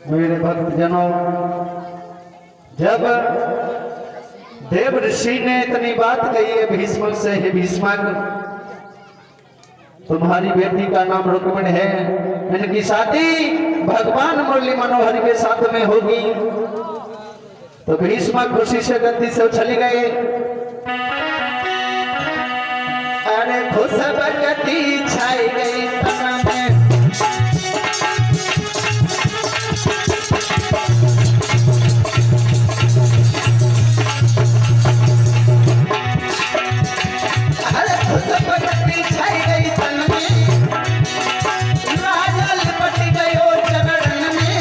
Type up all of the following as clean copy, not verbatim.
मेरे भक्तजनों, जब देव ऋषि ने इतनी बात कही है भीष्म से, हे भीष्मक, तुम्हारी बेटी का नाम रुक्मिणी है, इनकी शादी भगवान मुरली मनोहर के साथ में होगी। तो भीष्मक खुशी से गद्दी से उछल गए। अरे खुश भगती छाई गई तन में, अरे खुश भगती छाई गई तन में, राजा लिपट गयो चरण में।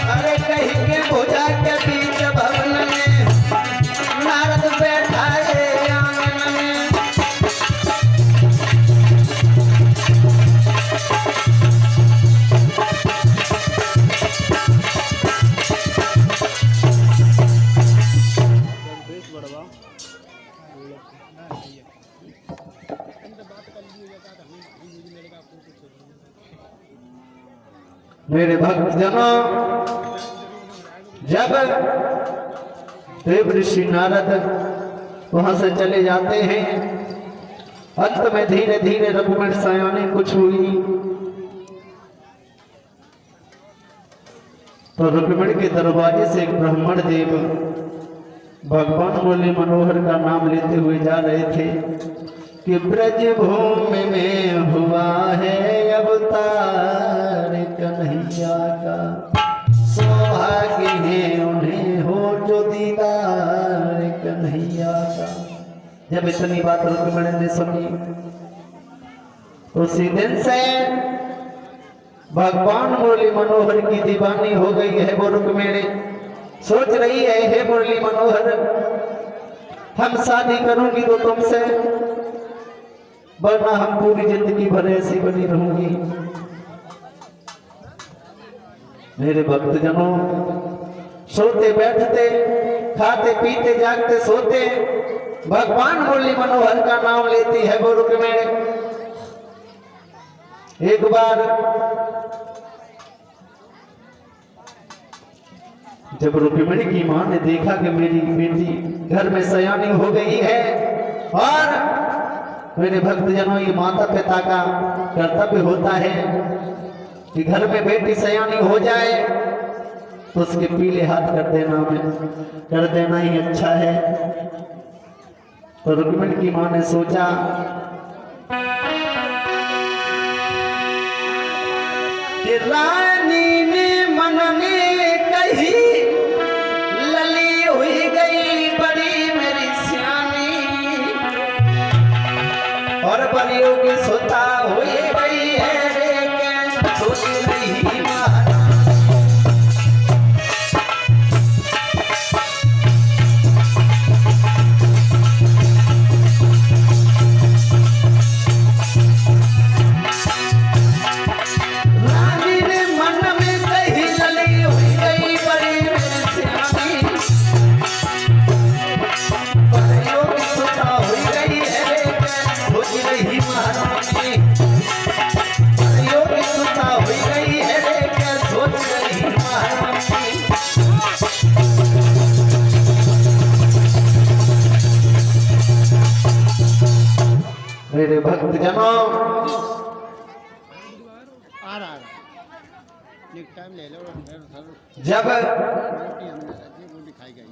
अरे कहीं के भुजा के बीच भवन में, नारद बैठा है आंगन में। मेरे भक्तजनों, जब देव ऋषि नारद वहां से चले जाते हैं, अंत में धीरे धीरे रुक्मिणी सयानी कुछ हुई। तो रुक्मिणी के दरवाजे से एक ब्राह्मण देव भगवान मुरली मनोहर का नाम लेते हुए जा रहे थे कि ब्रज भूमि में हुआ है अवतार कन्हैया का, सौभाग्य है उन्हें हो जो दीदार कन्हैया का। जब इतनी बात रुक्मिणी ने सुनी, उसी दिन से भगवान मुरली मनोहर की दीवानी हो गई है वो रुक्मिणी। सोच रही है, हे मुरली मनोहर, हम शादी करूंगी तो तुमसे, वरना हम पूरी जिंदगी भर ऐसी बनी रहूंगी। मेरे भक्तजनों, सोते बैठते, खाते पीते जागते सोते भगवान मुरली मनोहर का नाम लेती है वो रुक्मिणी। एक बार जब रुक्मिणी की मां ने देखा कि मेरी बेटी घर में सयानी हो गई है, और मेरे भक्तजनों, ये माता पिता का कर्तव्य होता है कि घर में बेटी सयानी हो जाए तो उसके पीले हाथ कर देना ही अच्छा है। तो रुक्मिणी की मां ने सोचा कि रानी ने मन में कही, लली हुई गई बड़ी मेरी सियानी, और बलियों की सुता हुई गई है रे के सोच रही महारानी। रानी ने मन में कही, लली हुई गई बड़ी मेरी सियानी, बलियों की सुता हुई गई है रे के सोच रही महारानी। बलियों की सुता हुई गई है रे के सोच रही महारानी। मेरे भक्तजनों, आ रहा एक टाइम ले लो, जब वो दिखाई गई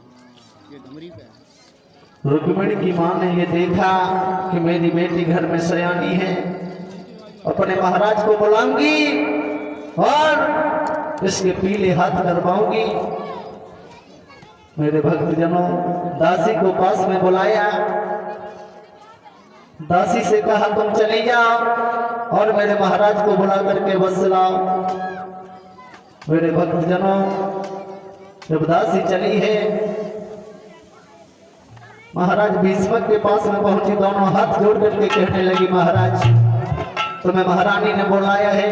ये डुमरी पे। रुक्मिणी की मां ने ये देखा कि मेरी बेटी घर में सयानी है, अपने महाराज को बुलाऊंगी और इसके पीले हाथ करवाऊंगी। मेरे भक्तजनों, दासी को पास में बुलाया, दासी से कहा तुम चली जाओ और मेरे महाराज को बुला करके बस लाओ। मेरे भक्तजनों, जब दासी चली है, महाराज भीष्मक के पास में पहुंची, दोनों हाथ जोड़ करके कहने लगी, महाराज तुम्हें महारानी ने बुलाया है।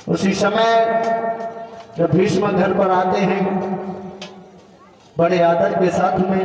उसी समय जब भीष्मक घर पर आते हैं, बड़े आदर के साथ में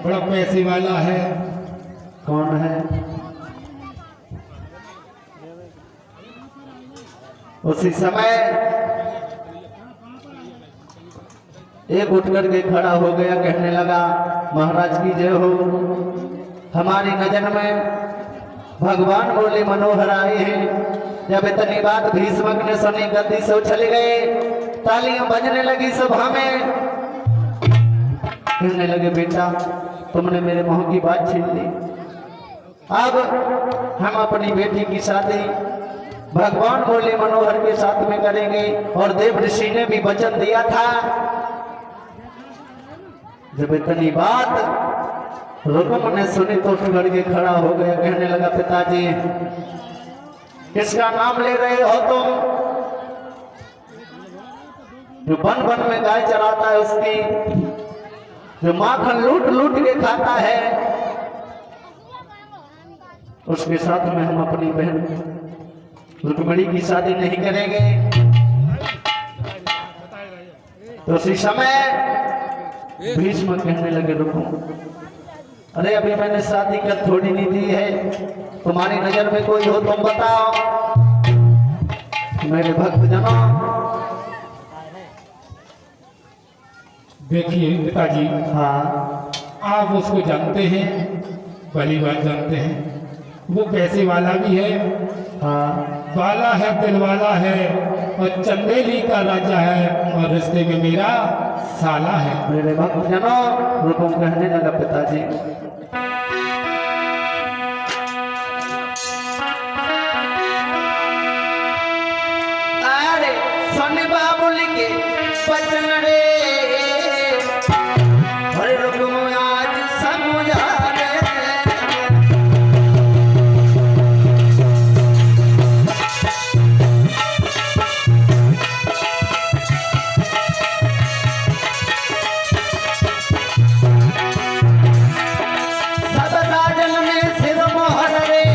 बड़ा पैसे वाला है। कौन है? उसी समय एक उठ करके खड़ा हो गया, कहने लगा महाराज की जय हो। हमारी नजर में भगवान बोले मनोहर आए हैं। जब इतनी बात भीष्मक ने सुनी, गद्दी से उछल गए, तालियां बजने लगी सभा में। कहने लगे बेटा तुमने मेरे मुंह की बात छीन ली। अब हम अपनी बेटी की शादी भगवान बोले मनोहर के साथ में करेंगे। और देव ऋषि ने भी वचन दिया था। जब इतनी बात रुकुम ने सुनी तो उठ के खड़ा हो गया, कहने लगा पिताजी किसका नाम ले रहे हो तुम? जो वन वन में गाय चराता है उसकी, जो माखन लूट लूट के खाता है, उसके साथ में हम अपनी बहन रुक्मिणी की शादी नहीं करेंगे। तो उसी समय भीष्म कहने लगे रुको, अरे अभी मैंने शादी कर थोड़ी नहीं दी है, तुम्हारी नजर में कोई हो तुम बताओ। मेरे भक्तजनों देखिए पिताजी, हाँ आप उसको जानते हैं, भली बात जानते हैं। वो पैसे वाला भी है, हाँ वाला है, दिल वाला है, और चंदेली का राजा है, और रिश्ते में मेरा साला है। मेरे भक्तजनों रुको, कहने लगा पिताजी अरे सुन बाबुल के बचन रे, अरे रुको आज समझा रे। सब राजन में सिर मोहर रे,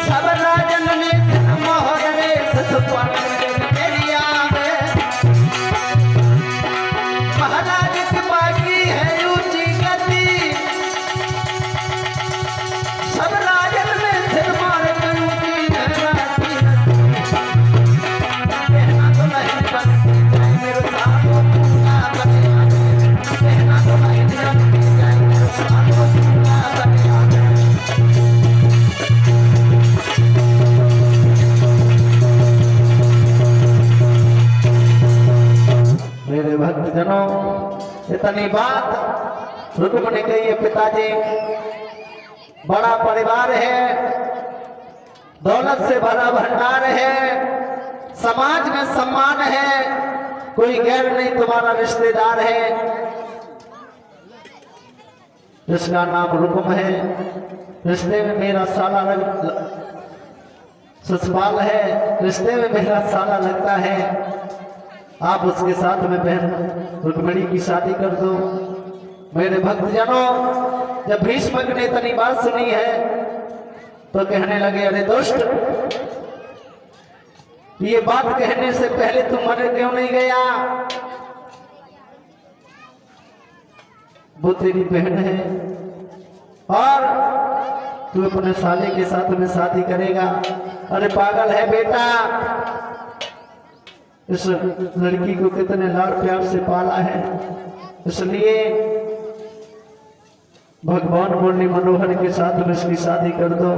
सब राजन में सिर मोहर रे, ससुपाल मेरी आवे। महाराज की बाकी है ऊंची गति, सब राजन में सिर मार कर ऊंची है राती। कहना तो नहीं बनती जाए मेरे साथ पूरा बने आगे, कहना तो नहीं बनती जाए मेरे साथ पूरा बने आगे। मेरे भक्तजनों इतनी बात रुकुम ने कही है, पिताजी बड़ा परिवार है, दौलत से भरा भंडार है, समाज में सम्मान है, कोई गैर नहीं, तुम्हारा रिश्तेदार है, जिसका नाम रुकुम है, रिश्ते में मेरा साला ससुराल है, रिश्ते में मेरा साला लगता है। आप उसके साथ में बहन रुक्मिणी की शादी कर दो। मेरे भक्तजनों जब भीष्मक ने इतनी बात सुनी है तो कहने लगे अरे दुष्ट, ये बात कहने से पहले तुम मर क्यों नहीं गया? वो तेरी बहन है और तू अपने साले के साथ में शादी करेगा। अरे पागल है बेटा, इस लड़की को कितने लाड़ प्यार से पाला है, इसलिए भगवान बोले मनोहर के साथ में इसकी शादी कर दो।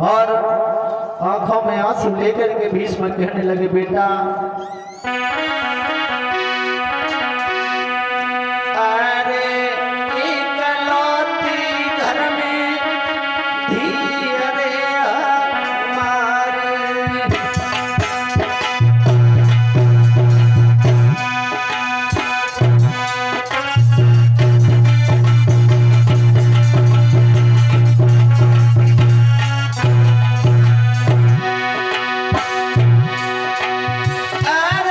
और आंखों में आंसू लेकर के भीष्म कहने लगे बेटा अरे इकलौती घर में धीरे हमारी, अरे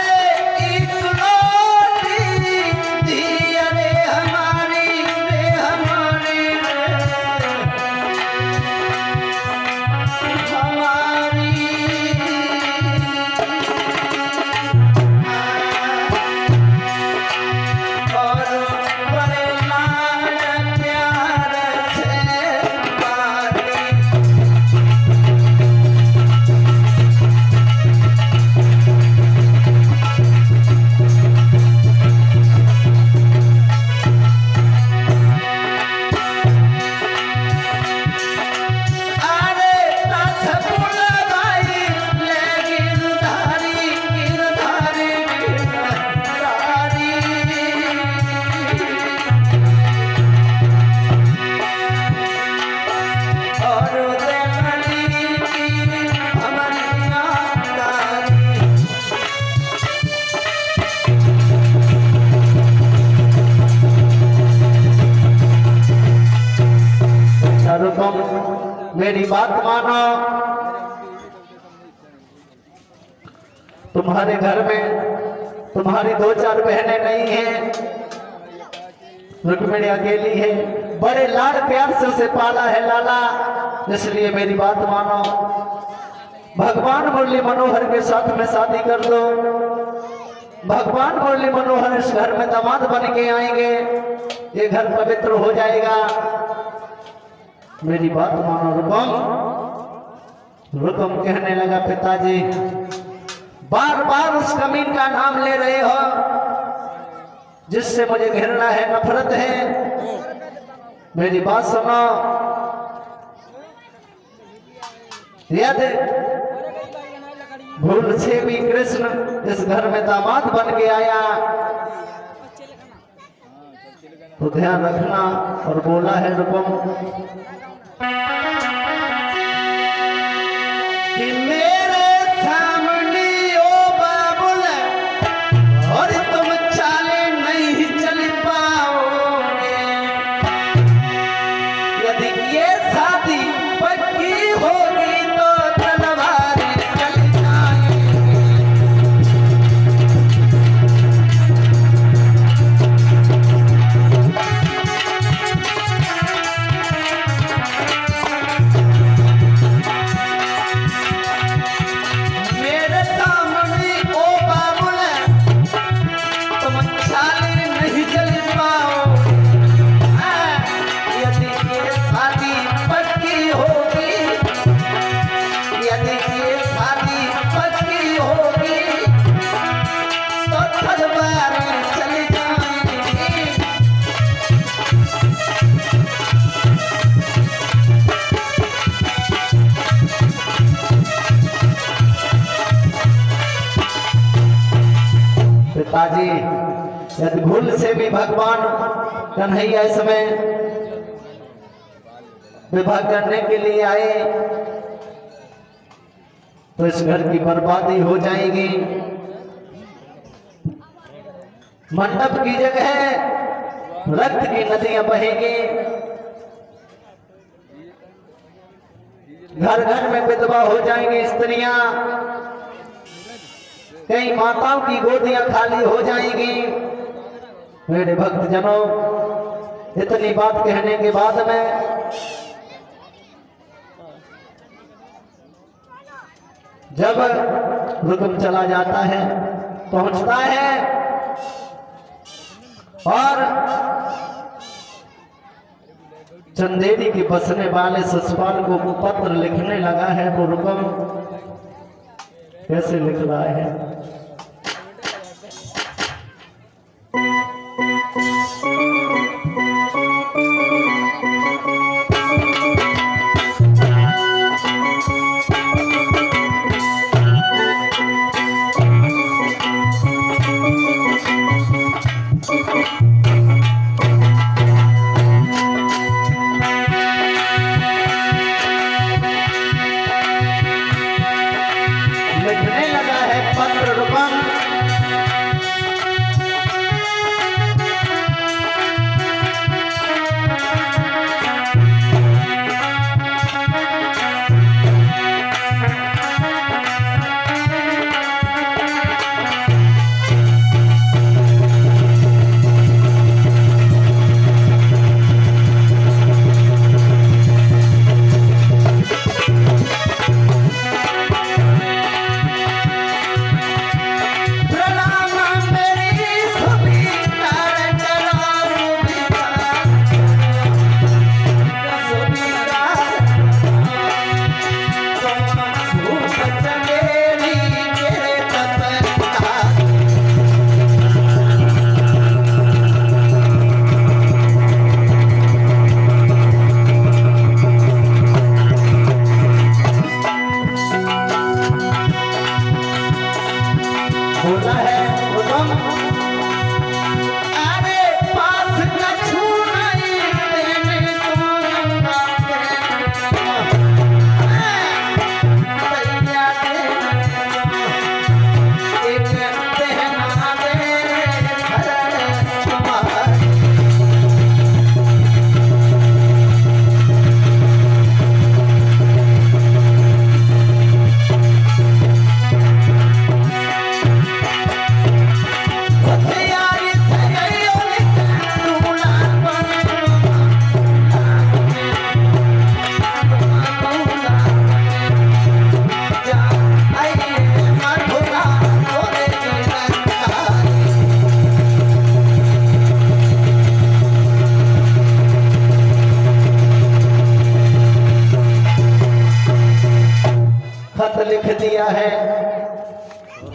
मेरी बात मानो। तुम्हारे घर में तुम्हारी 2-4 बहनें नहीं हैं, रुक्मिणी अकेली है, बड़े लाड़ प्यार से उसे पाला है लाला, इसलिए मेरी बात मानो। भगवान मुरली मनोहर के साथ में शादी कर दो। भगवान मुरली मनोहर इस घर में दामाद बन के आएंगे, ये घर पवित्र हो जाएगा। मेरी बात मानो। रुकम कहने लगा, पिताजी बार बार उस कमीन का नाम ले रहे हो जिससे मुझे घृणा है, नफरत है। मेरी बात सुनो, यदि भूल से भी कृष्ण इस घर में दामाद बन के आया तो ध्यान रखना। और बोला है रुकम कि मेरे सामने ओ बाबुल और तुम चाले नहीं चल पाओगे। यदि ये शादी पक्की होगी तो तलवारें चल जाएंगी। मेरे सामने ओ बाबुल तुम चाले नहीं चल पाओगे। यदि ये शादी पक्की होगी, यदि ये शादी पक्की होगी तो तलवारें चल जाएंगी। पिताजी यदि भूल से भी भगवान कन्हैया इसमें विवाह करने के लिए आए तो इस घर की बर्बादी हो जाएगी। मंडप की जगह रक्त की नदियां बहेंगी। घर घर में विधवा हो जाएंगी स्त्रियां, कई माताओं की गोदियां खाली हो जाएंगी। मेरे भक्तजनों, इतनी बात कहने के बाद में जब रुकम चला जाता है, पहुंचता है और चंदेरी के बसने वाले ससुराल को पत्र लिखने लगा है। तो रुकम कैसे लिख रहा है? लिखने लगा है पत्र रुकम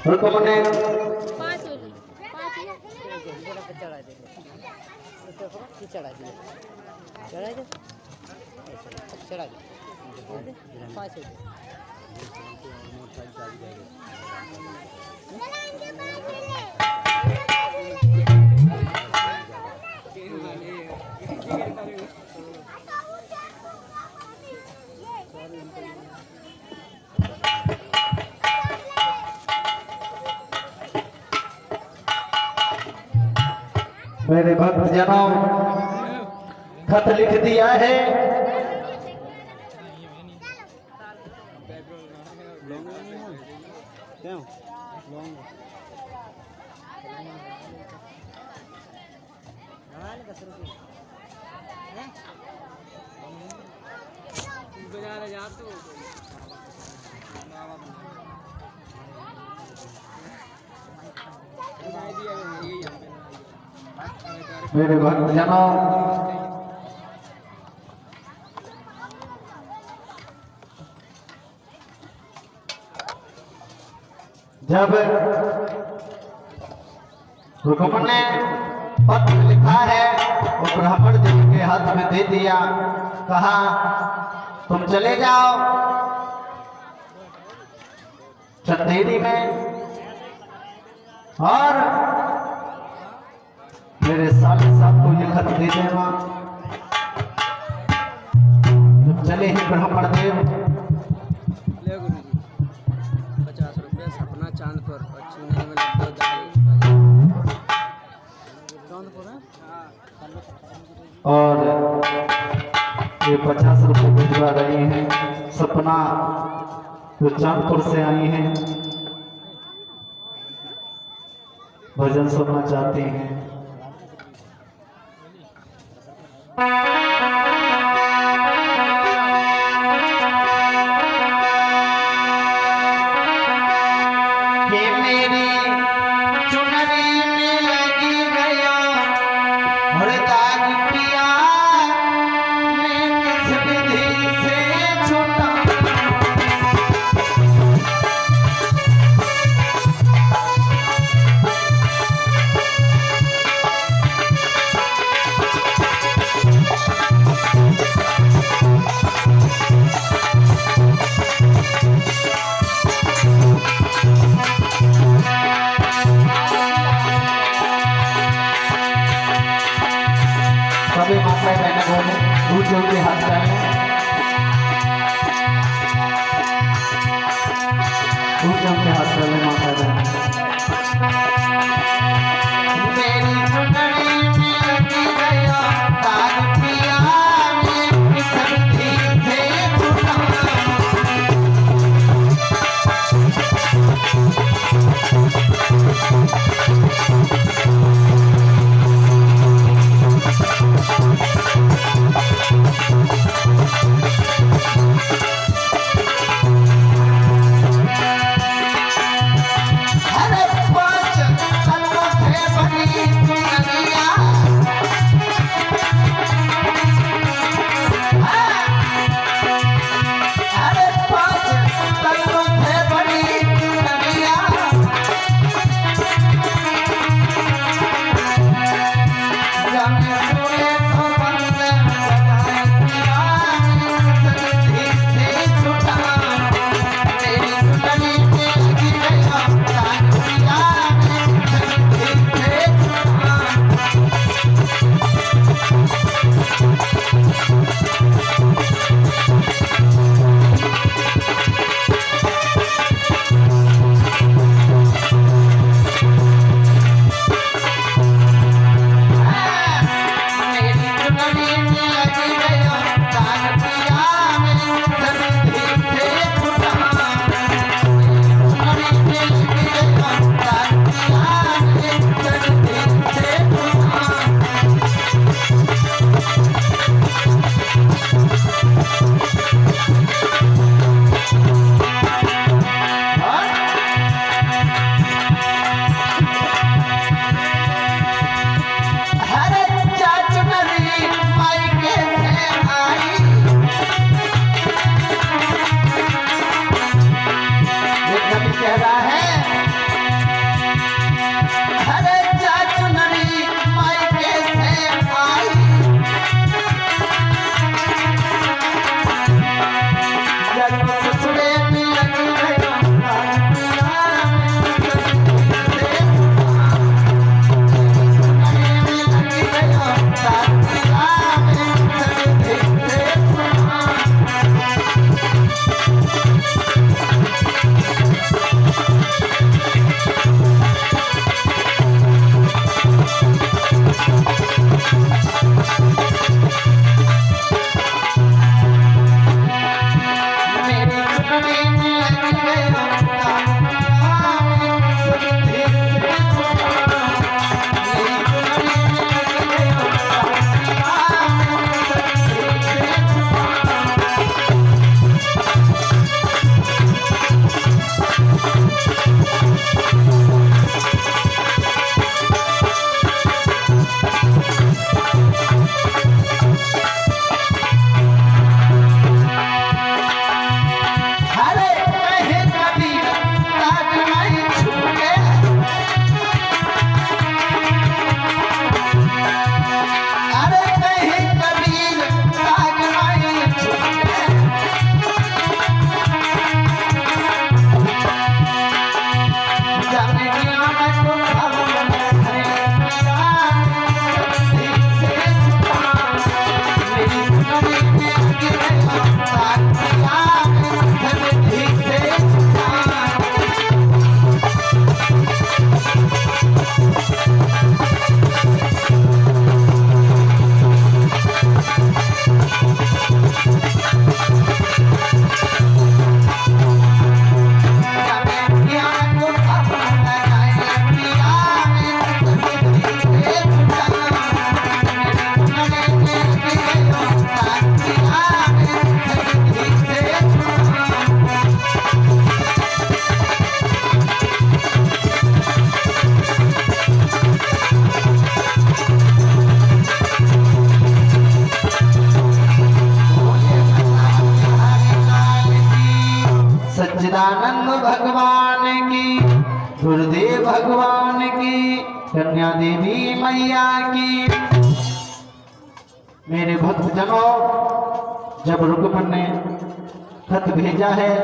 रुकमने पाँच होली पाँच चढ़ा दे चढ़ा दे चढ़ा दे पाँच होली मेरे भक्त जनों खत लिख दिया है क्यों मेरे भक्त जनों जब हुक्म ने पत्र लिखा है वो ब्राह्मण जी के हाथ में दे दिया, कहा तुम चले जाओ चंदेरी में और मेरे साले साहब को ये खत दे देना। जब चले हैं ब्राह्मण देव, ले गुरु जी 50 रुपये सपना चांद पर और चूने में लग दो चांदपुर है और ये 50 रुपये भिजवा रहे हैं। सपना जो चांदपुर से आई हैं, भजन सुनना चाहती हैं। कि मेरी चुनरी में लगी गया और दाग पिया मैं किस विधि से छूटा। सभी माताएं बहनें बोले ऊंचे ऊंचे हाथ डालें, ऊंचे ऊंचे हाथ डालें माता बहन। मेरी चुनरी में लगी गया दाग पिया मैं किस विधि से छूटा। देवी मैया की। मेरे भक्त जनों, जब रुक्मन ने खत भेजा है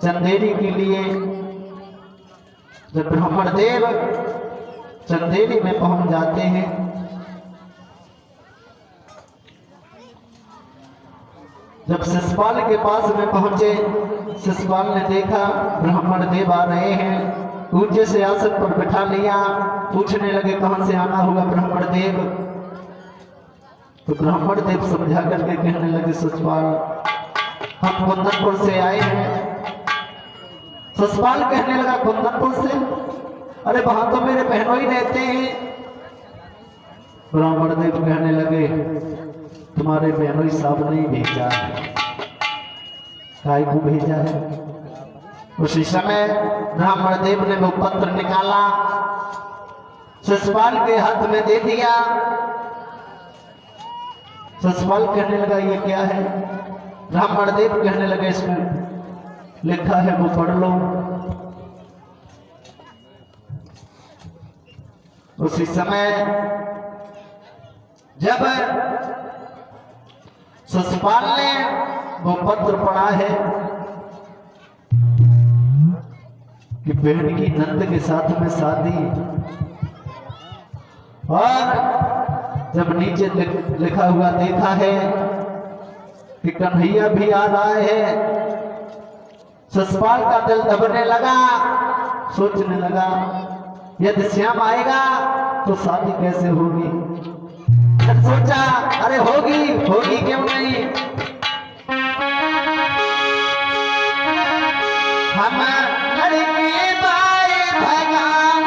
चंदेरी के लिए, जब ब्राह्मण देव चंदेरी में पहुंच जाते हैं, जब शिषपाल के पास में पहुंचे, शिषपाल ने देखा ब्राह्मण देव आ रहे हैं, ऊंचे से आसन पर बैठा लिया। पूछने लगे कहां से आना हुआ ब्राह्मण देव। तो ब्राह्मण देव समझा करके कहने लगे शिषपाल, हम कुंदनपुर से आए हैं। शिषपाल कहने लगा कुंदनपुर से? अरे वहां तो मेरे बहनोई रहते हैं। ब्राह्मण देव कहने लगे तुम्हारे बहनोई साहब ने भेजा है। काय को भेजा है? उसी समय ब्राह्मण देव ने वो पत्र निकाला, शिषपाल के हाथ में दे दिया। शिषपाल कहने लगा ये क्या है? ब्राह्मण देव कहने लगे इसमें लिखा है वो पढ़ लो। उसी समय जब शिषपाल ने वो पत्र पढ़ा है कि बहन की नंद के साथ में शादी, और जब नीचे लिखा हुआ देखा है कि कन्हैया भी आ रहा है, शिषपाल का दिल दबने लगा। सोचने लगा यदि श्याम आएगा तो शादी कैसे होगी। जब सोचा अरे होगी क्यों नहीं। हम लड़के बाए भगवान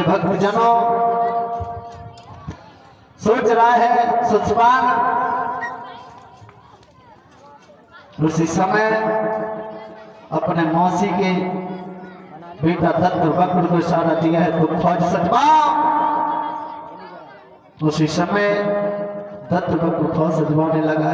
भक्तजनों, सोच रहा है शिषपाल। उसी समय अपने मौसी के बेटा दत्त वक्र को इशारा दिया है तो फौज सजवाओ। उसी समय दत्त वक्र फौज सजवाने लगा।